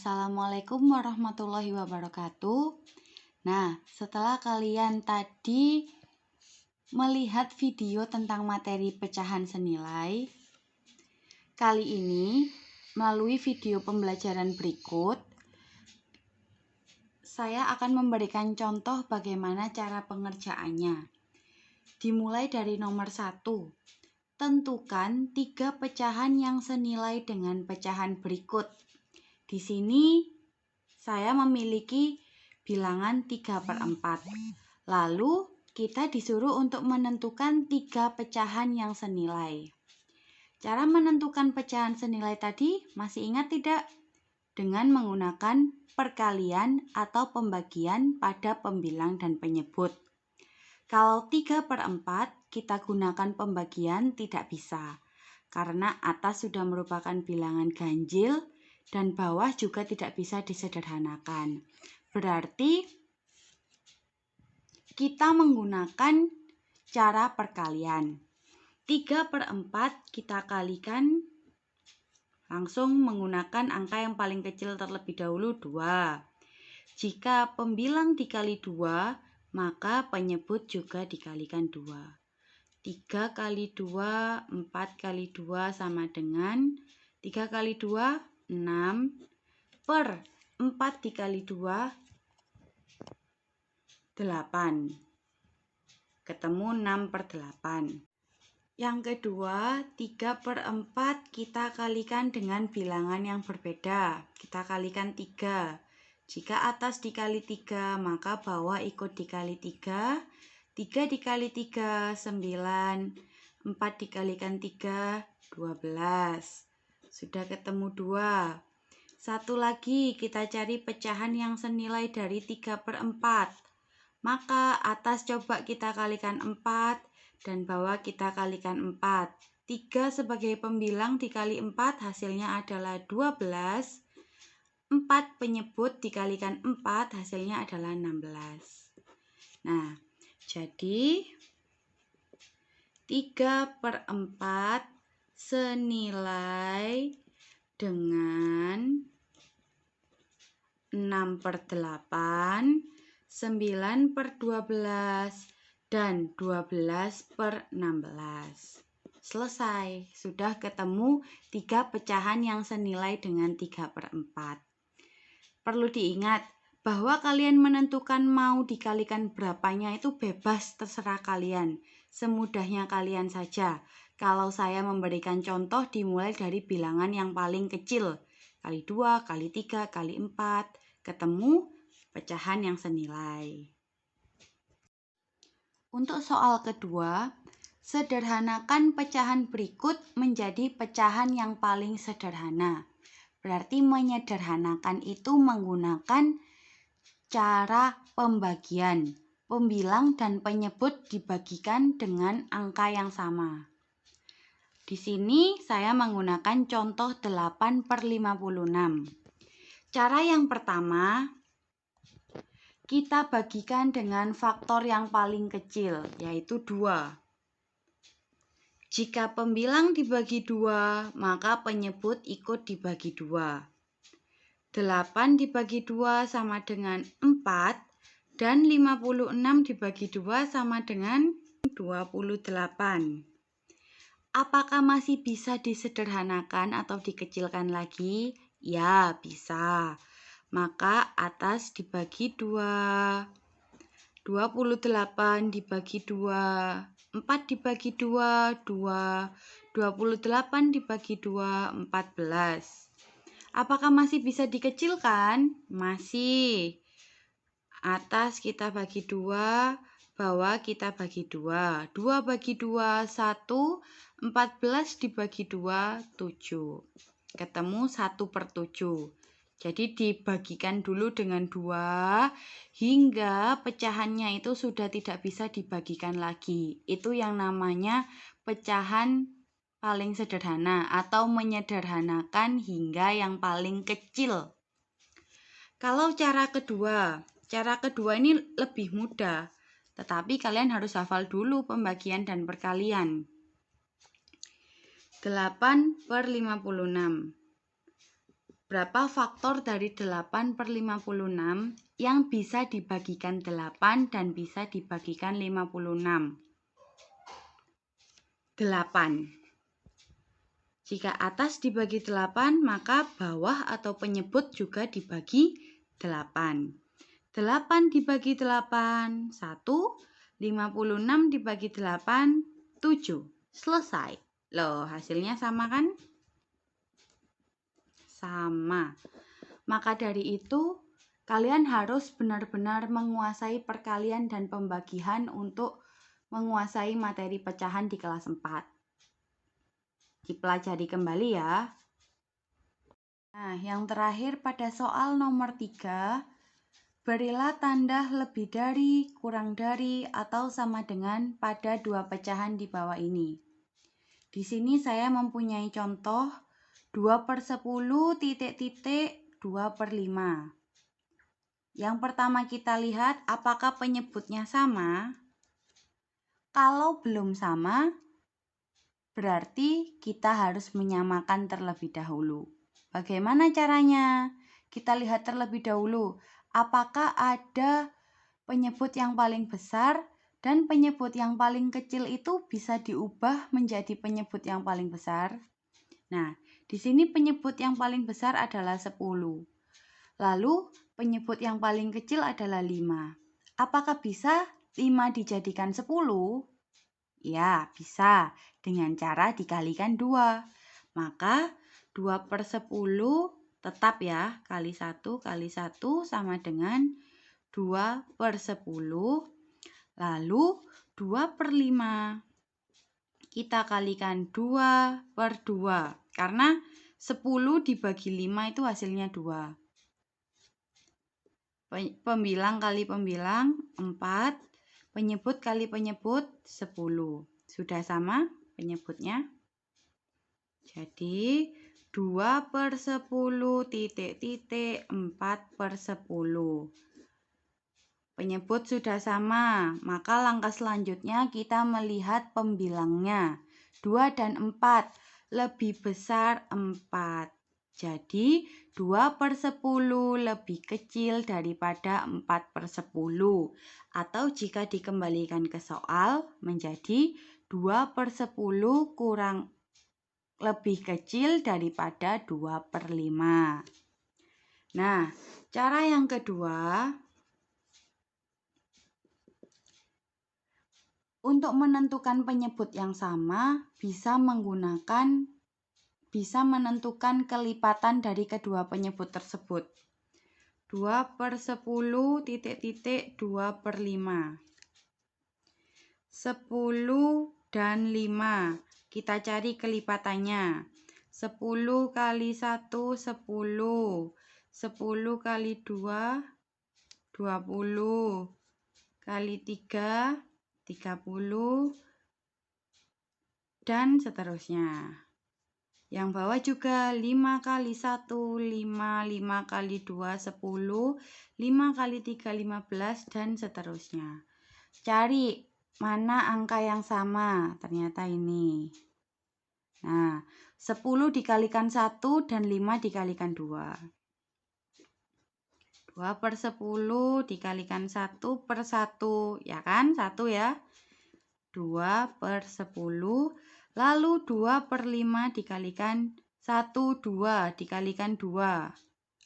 Assalamualaikum warahmatullahi wabarakatuh. Nah, setelah kalian tadi melihat video tentang materi pecahan senilai, kali ini melalui video pembelajaran berikut, saya akan memberikan contoh bagaimana cara pengerjaannya. Dimulai dari nomor 1. Tentukan 3 pecahan yang senilai dengan pecahan berikut. Di sini saya memiliki bilangan 3/4. Lalu kita disuruh untuk menentukan 3 pecahan yang senilai. Cara menentukan pecahan senilai tadi masih ingat tidak? Dengan menggunakan perkalian atau pembagian pada pembilang dan penyebut. Kalau 3/4 kita gunakan pembagian tidak bisa, karena atas sudah merupakan bilangan ganjil dan bawah juga tidak bisa disederhanakan. Berarti kita menggunakan cara perkalian. 3/4 kita kalikan langsung menggunakan angka yang paling kecil terlebih dahulu 2. Jika pembilang dikali 2, maka penyebut juga dikalikan 2. 3 kali 2, 4 kali 2 sama dengan 3 kali 2, 6 per 4 dikali 2, 8. Ketemu 6/8. Yang kedua, 3/4 kita kalikan dengan bilangan yang berbeda. Kita kalikan 3. Jika atas dikali 3, maka bawah ikut dikali 3. 3 dikali 3, 9. 4 dikalikan 3, 12. Sudah ketemu 2. Satu lagi, kita cari pecahan yang senilai dari 3/4. Maka atas coba kita kalikan 4 dan bawah kita kalikan 4. 3 sebagai pembilang dikali 4 hasilnya adalah 12. 4 penyebut dikalikan 4 hasilnya adalah 16. Nah, jadi 3/4 senilai dengan 6/8, 9/12, dan 12/16. Selesai, sudah ketemu 3 pecahan yang senilai dengan 3/4. Perlu diingat bahwa kalian menentukan mau dikalikan berapanya itu bebas, terserah kalian. Semudahnya kalian saja. Kalau saya memberikan contoh dimulai dari bilangan yang paling kecil. Kali 2, kali 3, kali 4. Ketemu pecahan yang senilai. Untuk soal kedua, sederhanakan pecahan berikut menjadi pecahan yang paling sederhana. Berarti menyederhanakan itu menggunakan cara pembagian. Pembilang dan penyebut dibagikan dengan angka yang sama. Di sini saya menggunakan contoh 8/56. Cara yang pertama, kita bagikan dengan faktor yang paling kecil, yaitu 2. Jika pembilang dibagi 2, maka penyebut ikut dibagi 2. 8 dibagi 2 sama dengan 4, dan 56 dibagi 2 sama dengan 28. Apakah masih bisa disederhanakan atau dikecilkan lagi? Ya, bisa. Maka atas dibagi 2, 28 dibagi 2, 4 dibagi 2, 2, 28 dibagi 2, 14. Apakah masih bisa dikecilkan? Masih. Atas kita bagi 2, bawah kita bagi 2. 2 bagi 2, 1, 14 dibagi 2, 7. Ketemu 1/7. Jadi dibagikan dulu dengan 2 hingga pecahannya itu sudah tidak bisa dibagikan lagi. Itu yang namanya pecahan paling sederhana atau menyederhanakan hingga yang paling kecil. Kalau cara kedua ini lebih mudah, tetapi kalian harus hafal dulu pembagian dan perkalian. 8/56. Berapa faktor dari 8/56 yang bisa dibagikan 8 dan bisa dibagikan 56? 8. Jika atas dibagi 8, maka bawah atau penyebut juga dibagi 8. 8 dibagi 8, 1. 56 dibagi 8, 7. Selesai. Loh, hasilnya sama kan? Sama. Maka dari itu, kalian harus benar-benar menguasai perkalian dan pembagian untuk menguasai materi pecahan di kelas 4. Dipelajari kembali ya. Nah, yang terakhir pada soal nomor 3, berilah tanda lebih dari, kurang dari, atau sama dengan pada dua pecahan di bawah ini. Di sini saya mempunyai contoh 2/10 titik-titik 2/5. Yang pertama kita lihat apakah penyebutnya sama. Kalau belum sama, berarti kita harus menyamakan terlebih dahulu. Bagaimana caranya? Kita lihat terlebih dahulu apakah ada penyebut yang paling besar dan penyebut yang paling kecil itu bisa diubah menjadi penyebut yang paling besar. Nah, di sini penyebut yang paling besar adalah 10. Lalu penyebut yang paling kecil adalah 5. Apakah bisa 5 dijadikan 10? Ya, bisa. Dengan cara dikalikan 2. Maka 2/10 tetap ya, kali 1 kali 1 sama dengan 2/10. Lalu 2/5. Kita kalikan 2/2. Karena 10 dibagi 5 itu hasilnya 2. Pembilang kali pembilang 4. Penyebut kali penyebut 10. Sudah sama penyebutnya? Jadi 2/10 titik-titik 4/10. Penyebut sudah sama, maka langkah selanjutnya kita melihat pembilangnya. 2 dan 4, lebih besar 4. Jadi 2/10 lebih kecil daripada 4/10. Atau jika dikembalikan ke soal menjadi 2/10 kurang lebih kecil daripada 2/5. Nah, cara yang kedua, untuk menentukan penyebut yang sama, bisa menentukan kelipatan dari kedua penyebut tersebut. 2/10 titik-titik 2/5. 10 dan 5. Kita cari kelipatannya. 10 kali 1, 10. 10 kali 2, 20. Kali 3, 30, dan seterusnya. Yang bawah juga 5 kali 1, 5, 5 kali 2, 10, 5 kali 3, 15, dan seterusnya. Cari mana angka yang sama, ternyata ini. Nah, 10 dikalikan 1 dan 5 dikalikan 2. 2/10 dikalikan 1/1, ya kan? 1 ya. 2/10. Lalu 2/5 dikalikan 1, 2 dikalikan 2.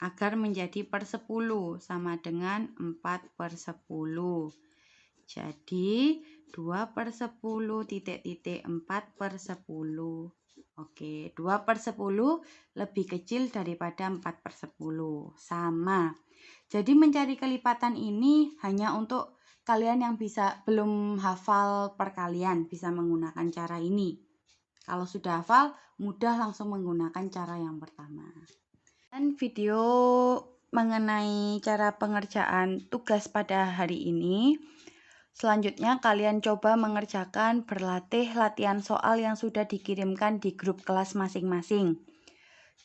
Agar menjadi 10 sama dengan 4/10. Jadi 2/10 titik-titik 4/10. Oke, 2/10 lebih kecil daripada 4/10. Sama. Jadi mencari kelipatan ini hanya untuk kalian yang belum hafal perkalian, bisa menggunakan cara ini. Kalau sudah hafal, mudah langsung menggunakan cara yang pertama. Dan video mengenai cara pengerjaan tugas pada hari ini, selanjutnya kalian coba mengerjakan berlatih latihan soal yang sudah dikirimkan di grup kelas masing-masing.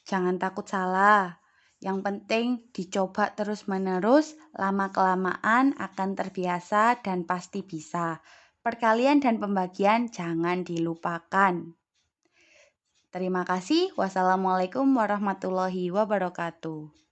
Jangan takut salah. Yang penting dicoba terus-menerus, lama-kelamaan akan terbiasa dan pasti bisa. Perkalian dan pembagian jangan dilupakan. Terima kasih. Wassalamualaikum warahmatullahi wabarakatuh.